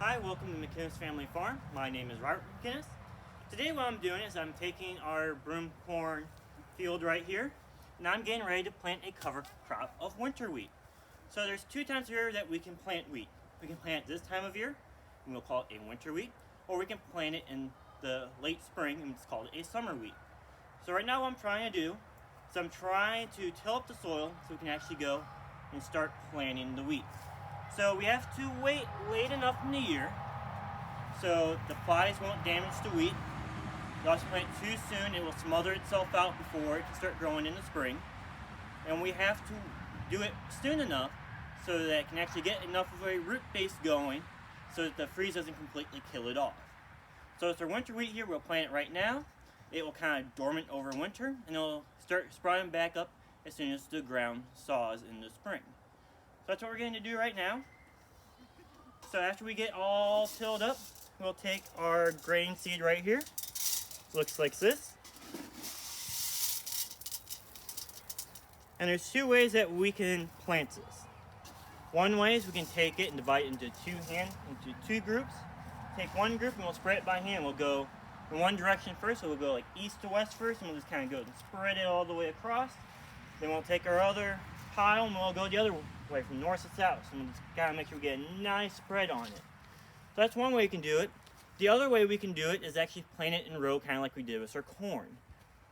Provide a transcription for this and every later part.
Hi, welcome to McKinnis Family Farm. My name is Robert McKinnis. Today what I'm doing is I'm taking our broom corn field right here, and I'm getting ready to plant a cover crop of winter wheat. So there's two times of year that we can plant wheat. We can plant it this time of year, and we'll call it a winter wheat, or we can plant it in the late spring, and it's called a summer wheat. So right now what I'm trying to do is I'm trying to till up the soil so we can actually go and start planting the wheat. So we have to wait late enough in the year so the flies won't damage the wheat. If you also plant too soon, it will smother itself out before it can start growing in the spring. And we have to do it soon enough so that it can actually get enough of a root base going so that the freeze doesn't completely kill it off. So it's our winter wheat here. We'll plant it right now. It will kind of dormant over winter and it'll start sprouting back up as soon as the ground thaws in the spring. So that's what we're going to do right now. So after we get all tilled up, we'll take our grain seed right here. Looks like this. And there's two ways that we can plant this. One way is we can take it and divide it into two groups. Take one group and we'll spread it by hand. We'll go in one direction first, so we'll go like east to west first, and we'll just kind of go and spread it all the way across. Then we'll take our other pile and we'll go the other way from north to south. So we'll just gotta make sure we get a nice spread on it. So that's one way we can do it. The other way we can do it is actually plant it in a row, kind of like we did with our corn.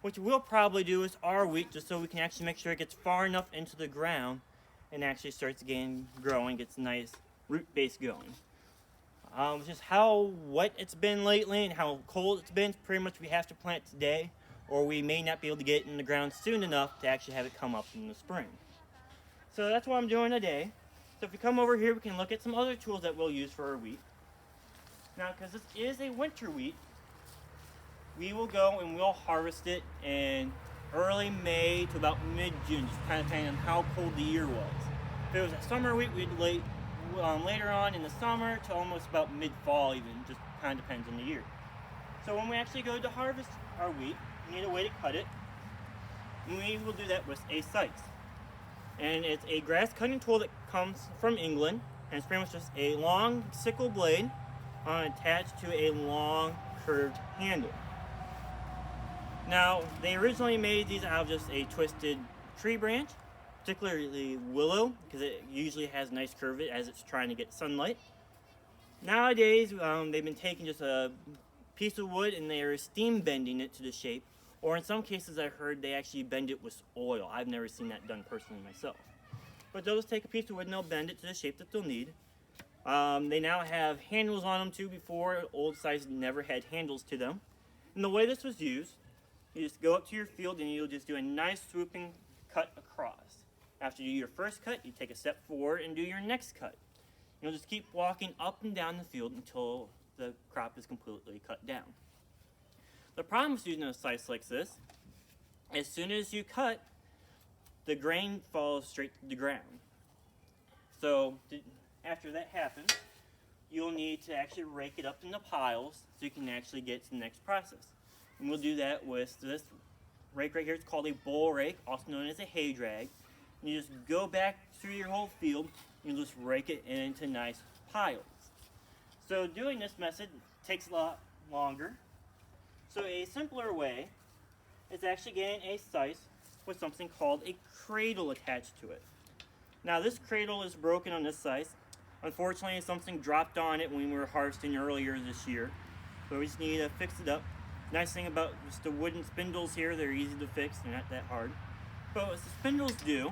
What we'll probably do is our wheat, just so we can actually make sure it gets far enough into the ground and actually starts growing, gets a nice root base going. Just how wet it's been lately and how cold it's been, pretty much we have to plant today, or we may not be able to get it in the ground soon enough to actually have it come up in the spring. So that's what I'm doing today. So if we come over here, we can look at some other tools that we'll use for our wheat. Now, because this is a winter wheat, we will go and we'll harvest it in early May to about mid-June, just kind of depending on how cold the year was. If it was a summer wheat, we'd wait later on in the summer to almost about mid-fall even, just kind of depends on the year. So when we actually go to harvest our wheat, we need a way to cut it, and we will do that with a scythe. And it's a grass cutting tool that comes from England, and it's pretty much just a long sickle blade attached to a long curved handle. Now, they originally made these out of just a twisted tree branch, particularly willow, because it usually has a nice curve as it's trying to get sunlight. Nowadays, they've been taking just a piece of wood and they are steam bending it to the shape, or in some cases I heard they actually bend it with oil. I've never seen that done personally myself. But they'll just take a piece of wood and they'll bend it to the shape that they'll need. They now have handles on them too. Before, old scythes never had handles to them. And the way this was used, you just go up to your field and you'll just do a nice swooping cut across. After you do your first cut, you take a step forward and do your next cut. You'll just keep walking up and down the field until the crop is completely cut down. The problem with using a scythe like this, as soon as you cut, the grain falls straight to the ground. So after that happens, you'll need to actually rake it up into piles so you can actually get to the next process. And we'll do that with this rake right here. It's called a bull rake, also known as a hay drag. And you just go back through your whole field and you just rake it into nice piles. So doing this method takes a lot longer. So a simpler way is actually getting a scythe with something called a cradle attached to it. Now this cradle is broken on this scythe. Unfortunately, something dropped on it when we were harvesting earlier this year. So we just need to fix it up. Nice thing about just the wooden spindles here, they're easy to fix, they're not that hard. But what the spindles do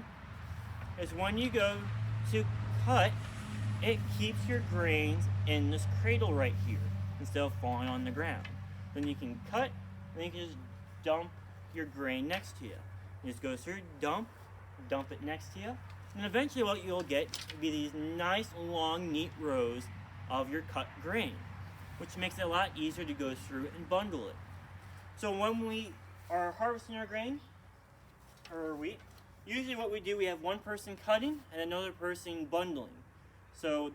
is when you go to cut, it keeps your grains in this cradle right here instead of falling on the ground. Then you can cut, and you can just dump your grain next to you. You just go through, dump it next to you, and eventually what you'll get will be these nice, long, neat rows of your cut grain, which makes it a lot easier to go through and bundle it. So when we are harvesting our grain, or wheat, usually what we do, we have one person cutting and another person bundling. So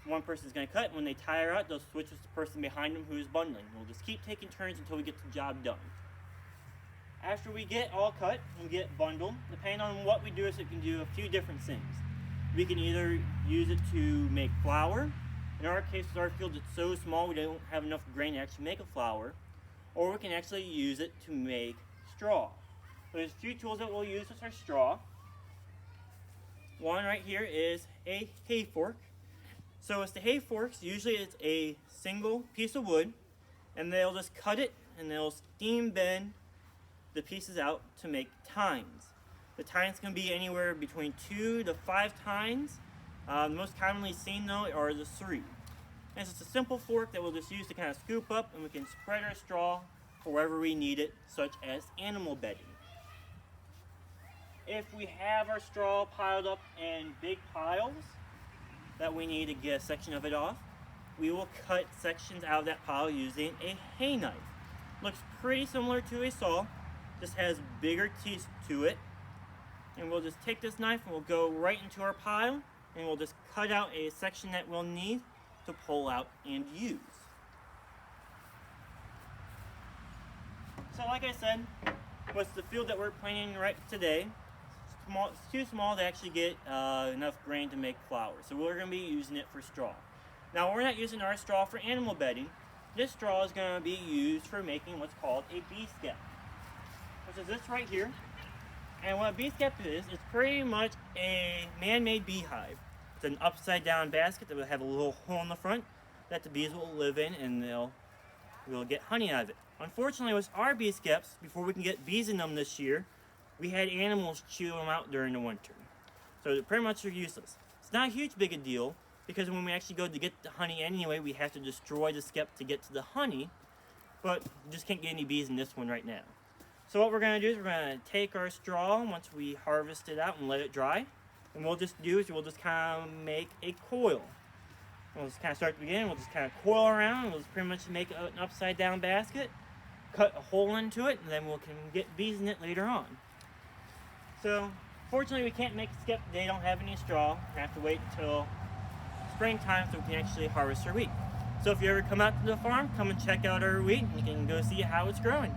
one person's going to cut, and when they tire out, they'll switch with the person behind them who is bundling. We'll just keep taking turns until we get the job done. After we get all cut and get bundled, depending on what we do, is it can do a few different things. We can either use it to make flour, In our case, with our field, it's so small we don't have enough grain to actually make a flour, or we can actually use it to make straw. So there's a few tools that we'll use with our straw. One right here is a hay fork. So with the hay forks, usually it's a single piece of wood, and they'll just cut it and they'll steam bend the pieces out to make tines. The tines can be anywhere between 2 to 5 tines. The most commonly seen though are the 3. And it's just a simple fork that we'll just use to kind of scoop up, and we can spread our straw for wherever we need it, such as animal bedding. If we have our straw piled up in big piles that we need to get a section of it off, we will cut sections out of that pile using a hay knife. Looks pretty similar to a saw, just has bigger teeth to it. And we'll just take this knife and we'll go right into our pile, and we'll just cut out a section that we'll need to pull out and use. So like I said, with the field that we're planting right today, it's too small to actually get enough grain to make flour. So we're going to be using it for straw. Now we're not using our straw for animal bedding. This straw is going to be used for making what's called a bee skep, which is this right here. And what a bee skep is, it's pretty much a man-made beehive. It's an upside down basket that will have a little hole in the front that the bees will live in, and we'll get honey out of it. Unfortunately, with our bee skeps, before we can get bees in them this year, we had animals chew them out during the winter. So they pretty much are useless. It's not a huge big a deal, because when we actually go to get the honey anyway, we have to destroy the skep to get to the honey, but we just can't get any bees in this one right now. So what we're going to do is we're going to take our straw once we harvest it out and let it dry, and we'll just kind of make a coil. We'll just kind of start at the beginning, we'll just kind of coil around, and we'll just pretty much make an upside down basket, cut a hole into it, and then we can get bees in it later on. So, fortunately we can't make a skep, they don't have any straw. We have to wait until springtime so we can actually harvest our wheat. So if you ever come out to the farm, come and check out our wheat, and you can go see how it's growing.